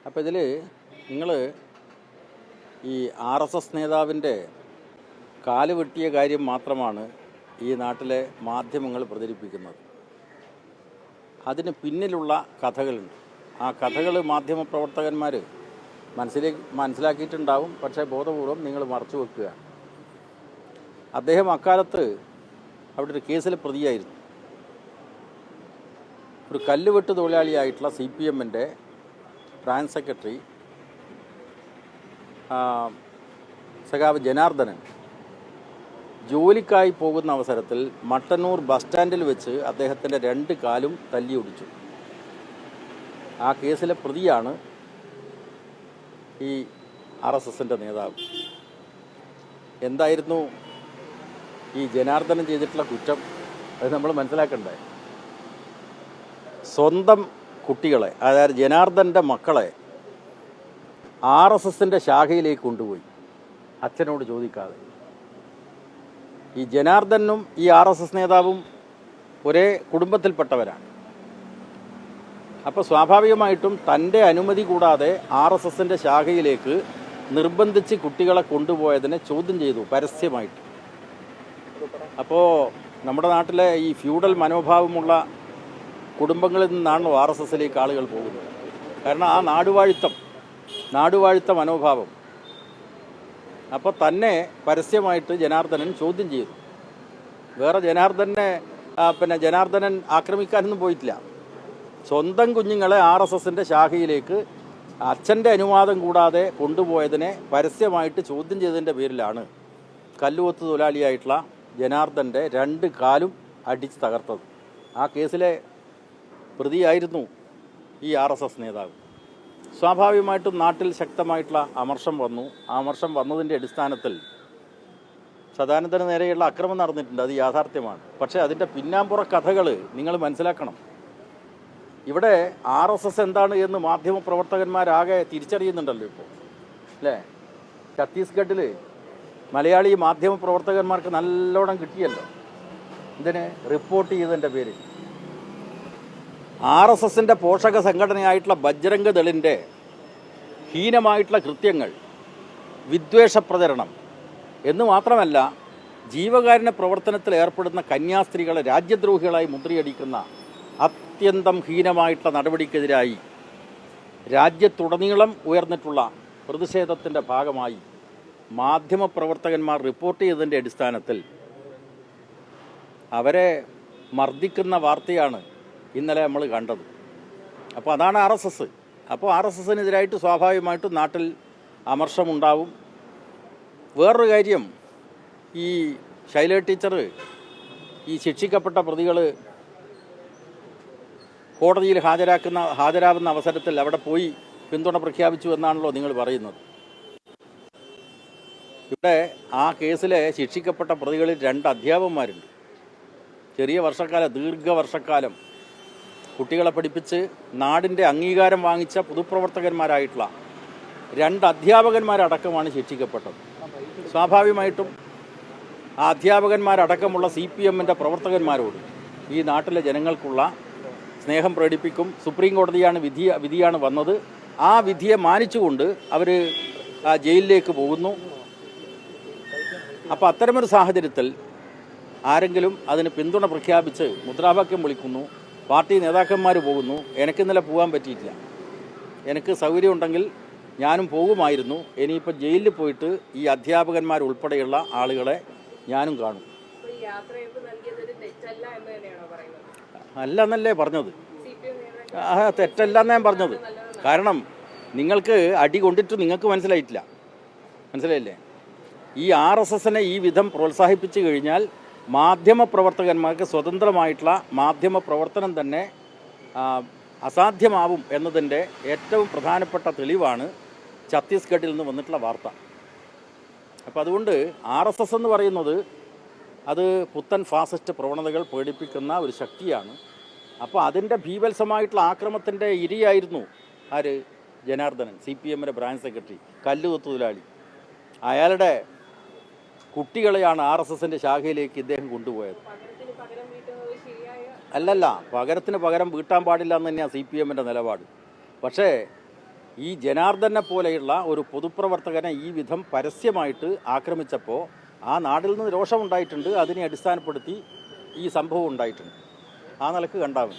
അപ്പോൾ ഇതിൽ നിങ്ങൾ ഈ RSS നേതാവിൻ്റെ കാല് വെട്ടിയ കാര്യം മാത്രമാണ് ഈ നാട്ടിലെ മാധ്യമങ്ങൾ പ്രചരിപ്പിക്കുന്നത്. അതിന് പിന്നിലുള്ള കഥകളുണ്ട്. ആ കഥകൾ മാധ്യമപ്രവർത്തകന്മാർ മനസ്സിലാക്കിയിട്ടുണ്ടാവും. പക്ഷേ ബോധപൂർവം നിങ്ങൾ മറച്ചു വെക്കുക. അദ്ദേഹം അക്കാലത്ത് അവിടെ ഒരു കേസിൽ പ്രതിയായിരുന്നു. ഒരു കല്ലുവെട്ട് തൊഴിലാളിയായിട്ടുള്ള CPMൻ്റെ ബ്രാഞ്ച് സെക്രട്ടറി സഖാവ് ജനാർദ്ദനൻ ജോലിക്കായി പോകുന്ന അവസരത്തിൽ മട്ടന്നൂർ ബസ് സ്റ്റാൻഡിൽ വെച്ച് അദ്ദേഹത്തിൻ്റെ 2 കാലും തല്ലിയൊടിച്ചു. ആ കേസിലെ പ്രതിയാണ് ഈ RSSൻ്റെ നേതാവ്. എന്തായിരുന്നു ഈ ജനാർദ്ദനൻ ചെയ്തിട്ടുള്ള കുറ്റം? അത് നമ്മൾ മനസ്സിലാക്കണ്ടേ. സ്വന്തം കുട്ടികളെ, അതായത് ജനാർദ്ദൻ്റെ മക്കളെ RSSൻ്റെ ശാഖയിലേക്ക് കൊണ്ടുപോയി, അച്ഛനോട് ചോദിക്കാതെ. ഈ ജനാർദ്ദനും ഈ RSS നേതാവും ഒരേ കുടുംബത്തിൽപ്പെട്ടവരാണ്. അപ്പോൾ സ്വാഭാവികമായിട്ടും തൻ്റെ അനുമതി കൂടാതെ RSSൻ്റെ ശാഖയിലേക്ക് നിർബന്ധിച്ച് കുട്ടികളെ കൊണ്ടുപോയതിനെ ചോദ്യം ചെയ്തു പരസ്യമായിട്ട്. അപ്പോൾ നമ്മുടെ നാട്ടിലെ ഈ ഫ്യൂഡൽ മനോഭാവമുള്ള കുടുംബങ്ങളിൽ നിന്നാണല്ലോ RSSലേക്ക് ആളുകൾ പോകുന്നത്. കാരണം ആ നാടുവാഴിത്ത മനോഭാവം. അപ്പോൾ തന്നെ പരസ്യമായിട്ട് ജനാർദ്ദനൻ ചോദ്യം ചെയ്തു. വേറെ ജനാർദ്ദനൻ ആക്രമിക്കാനൊന്നും പോയിട്ടില്ല. സ്വന്തം കുഞ്ഞുങ്ങളെ RSSൻ്റെ ശാഖയിലേക്ക് അച്ഛൻ്റെ അനുവാദം കൂടാതെ കൊണ്ടുപോയതിനെ പരസ്യമായിട്ട് ചോദ്യം ചെയ്തതിൻ്റെ പേരിലാണ് കല്ലുകൊത്ത് തൊഴിലാളിയായിട്ടുള്ള ജനാർദ്ദൻ്റെ 2 കാലും അടിച്ച് തകർത്തത്. ആ കേസിലെ പ്രതിയായിരുന്നു ഈ RSS നേതാവ്. സ്വാഭാവികമായിട്ടും നാട്ടിൽ ശക്തമായിട്ടുള്ള അമർഷം വന്നു. ആ അമർഷം വന്നതിൻ്റെ അടിസ്ഥാനത്തിൽ സദാനന്ദന് നേരെയുള്ള അക്രമം നടന്നിട്ടുണ്ട്. അത് യാഥാർത്ഥ്യമാണ്. പക്ഷേ അതിൻ്റെ പിന്നാമ്പുറ കഥകൾ നിങ്ങൾ മനസ്സിലാക്കണം. ഇവിടെ RSS എന്താണ് എന്ന് മാധ്യമപ്രവർത്തകന്മാരാകെ തിരിച്ചറിയുന്നുണ്ടല്ലോ ഇപ്പോൾ, അല്ലേ? ഛത്തീസ്ഗഡിൽ മലയാളി മാധ്യമപ്രവർത്തകന്മാർക്ക് നല്ലോണം കിട്ടിയല്ലോ. ഇതിന് റിപ്പോർട്ട് ചെയ്തതിൻ്റെ പേരിൽ RSSൻ്റെ പോഷക സംഘടനയായിട്ടുള്ള ബജ്രംഗ് ദളിൻ്റെ ഹീനമായിട്ടുള്ള കൃത്യങ്ങൾ, വിദ്വേഷ പ്രചരണം എന്ന് മാത്രമല്ല, ജീവകാരുണ്യ പ്രവർത്തനത്തിൽ ഏർപ്പെടുന്ന കന്യാസ്ത്രീകളെ രാജ്യദ്രോഹികളായി മുദ്രയടിക്കുന്ന അത്യന്തം ഹീനമായിട്ടുള്ള നടപടിക്കെതിരായി രാജ്യത്തുടനീളം ഉയർന്നിട്ടുള്ള പ്രതിഷേധത്തിൻ്റെ ഭാഗമായി മാധ്യമപ്രവർത്തകന്മാർ റിപ്പോർട്ട് ചെയ്തതിൻ്റെ അടിസ്ഥാനത്തിൽ അവരെ മർദ്ദിക്കുന്ന വാർത്തയാണ് ഇന്നലെ നമ്മൾ കണ്ടത്. അപ്പോൾ അതാണ് RSS. അപ്പോൾ RSSനെതിരായിട്ട് സ്വാഭാവികമായിട്ടും നാട്ടിൽ അമർഷമുണ്ടാവും. വേറൊരു കാര്യം, ഈ ശൈല ടീച്ചർ ഈ ശിക്ഷിക്കപ്പെട്ട പ്രതികൾ കോടതിയിൽ ഹാജരാകുന്ന അവസരത്തിൽ അവിടെ പോയി പിന്തുണ പ്രഖ്യാപിച്ചു എന്നാണല്ലോ നിങ്ങൾ പറയുന്നത്. ഇവിടെ ആ കേസിലെ ശിക്ഷിക്കപ്പെട്ട പ്രതികളിൽ 2 അധ്യാപകന്മാരുണ്ട്. ദീർഘവർഷക്കാലം കുട്ടികളെ പഠിപ്പിച്ച് നാടിൻ്റെ അംഗീകാരം വാങ്ങിച്ച പൊതുപ്രവർത്തകന്മാരായിട്ടുള്ള 2 അധ്യാപകന്മാരടക്കമാണ് ശിക്ഷിക്കപ്പെട്ടത്. സ്വാഭാവികമായിട്ടും ആ അധ്യാപകന്മാരടക്കമുള്ള CPMൻ്റെ പ്രവർത്തകന്മാരോട് ഈ നാട്ടിലെ ജനങ്ങൾക്കുള്ള സ്നേഹം പ്രകടിപ്പിക്കും. സുപ്രീം കോടതിയാണ് വിധിയാണ് വന്നത്. ആ വിധിയെ മാനിച്ചുകൊണ്ട് അവർ ജയിലിലേക്ക് പോകുന്നു. അപ്പോൾ അത്തരമൊരു സാഹചര്യത്തിൽ ആരെങ്കിലും അതിന് പിന്തുണ പ്രഖ്യാപിച്ച് മുദ്രാവാക്യം വിളിക്കുന്നു, പാർട്ടി നേതാക്കന്മാർ പോകുന്നു. എനിക്കിന്നലെ പോകാൻ പറ്റിയിട്ടില്ല. എനിക്ക് സൗകര്യമുണ്ടെങ്കിൽ ഞാനും പോകുമായിരുന്നു. ഇനിയിപ്പോൾ ജയിലിൽ പോയിട്ട് ഈ അധ്യാപകന്മാരുൾപ്പെടെയുള്ള ആളുകളെ ഞാനും കാണും. അല്ല എന്നല്ലേ പറഞ്ഞത്? തെറ്റല്ല എന്നാ ഞാൻ പറഞ്ഞത്. കാരണം നിങ്ങൾക്ക് അടി കൊണ്ടിട്ട് നിങ്ങൾക്ക് മനസ്സിലായില്ലേ? ഈ RSSനെ ഈ വിധം പ്രോത്സാഹിപ്പിച്ചു കഴിഞ്ഞാൽ മാധ്യമപ്രവർത്തകന്മാർക്ക് സ്വതന്ത്രമായിട്ടുള്ള മാധ്യമപ്രവർത്തനം തന്നെ അസാധ്യമാവും എന്നതിൻ്റെ ഏറ്റവും പ്രധാനപ്പെട്ട തെളിവാണ് ഛത്തീസ്ഗഡിൽ നിന്ന് വന്നിട്ടുള്ള വാർത്ത. അപ്പോൾ അതുകൊണ്ട് RSS എന്ന് പറയുന്നത് അത് പുത്തൻ ഫാസിസ്റ്റ് പ്രവണതകൾ പ്രകടിപ്പിക്കുന്ന ഒരു ശക്തിയാണ്. അപ്പോൾ അതിൻ്റെ ഭീവത്സമായിട്ടുള്ള ആക്രമത്തിൻ്റെ ഇരയായിരുന്നു ജനാർദ്ദനൻ, CPMൻ്റെ ബ്രാഞ്ച് സെക്രട്ടറി, കല്ലുകൊത്ത് തൊഴിലാളി. അയാളുടെ കുട്ടികളെയാണ് RSSൻ്റെ ശാഖയിലേക്ക് ഇദ്ദേഹം കൊണ്ടുപോയത്. പകരത്തിന് പകരം വീട്ടാൻ പാടില്ല എന്ന് തന്നെയാണ് CPMൻ്റെ നിലപാട്. പക്ഷേ ഈ ജനാർദ്ദനെ പോലെയുള്ള ഒരു പൊതുപ്രവർത്തകനെ ഈ വിധം പരസ്യമായിട്ട് ആക്രമിച്ചപ്പോൾ ആ നാട്ടിൽ നിന്ന് രോഷമുണ്ടായിട്ടുണ്ട്. അതിനെ അടിസ്ഥാനപ്പെടുത്തി ഈ സംഭവം ഉണ്ടായിട്ടുണ്ട്. ആ നിലക്ക് കണ്ടാവും.